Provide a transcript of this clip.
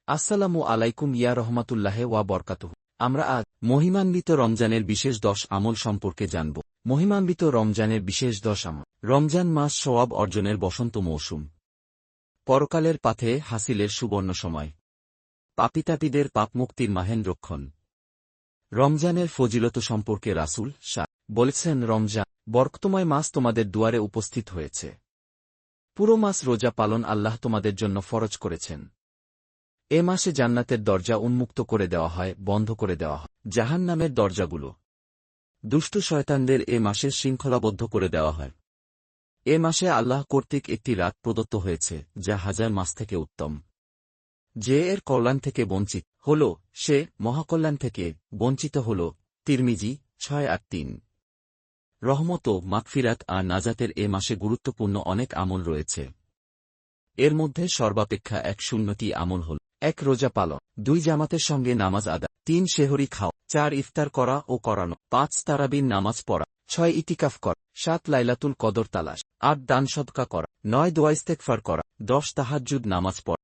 আসসালামু আলাইকুম ইয়া রহমাতুল্লাহে ওয়া বরকাতুহু। আমরা আজ মহিমান্বিত রমজানের বিশেষ 10 আমল সম্পর্কে জানব। মহিমান্বিত রমজানের বিশেষ 10 আমল। রমজান মাস সওয়াব অর্জনের বসন্ত মৌসুম। পরকালের পাথে হাসিলের সুবর্ণ সময়। পাপিতাপীদের পাপমুক্তির মাহেন রক্ষণ। রমজানের ফজিলত সম্পর্কে রাসূল বলেছেন, রমজান বরকতময় মাস তোমাদের দুয়ারে উপস্থিত হয়েছে। পুরো মাস রোজা পালন আল্লাহ তোমাদের জন্য ফরজ করেছেন। এ মাসে জান্নাতের দরজা উন্মুক্ত করে দেওয়া হয়, বন্ধ করে দেওয়া হয় জাহান্নামের দরজাগুলো। দুষ্টু শয়তানদের এ মাসে শৃঙ্খলাবদ্ধ করে দেওয়া হয়। এ মাসে আল্লাহ কর্তৃক একটি রাত প্রদত্ত হয়েছে, যা হাজার মাস থেকে উত্তম। যে এর কল্যাণ থেকে বঞ্চিত হল, সে মহাকল্যাণ থেকে বঞ্চিত হল। তিরমিজি 683। রহমত, মাগফিরাত আর নাজাতের এ মাসে গুরুত্বপূর্ণ অনেক আমল রয়েছে। এর মধ্যে সর্বাপেক্ষা 1 আমল হল: 1 রোজা পালন, 2 জামাতের সঙ্গে নামাজ আদা, 3 সেহরি খাওয়া, 4 ইফতার করা ও করানো, 5 তারাবির নামাজ পড়া, 6 ইতিকাফ করা, 7 লাইলাতুল কদর তালাশ, 8 দান সদকা করা, 9 দোয়া ইস্তেগফার করা, 10 তাহাজ্জুদ নামাজ পড়া।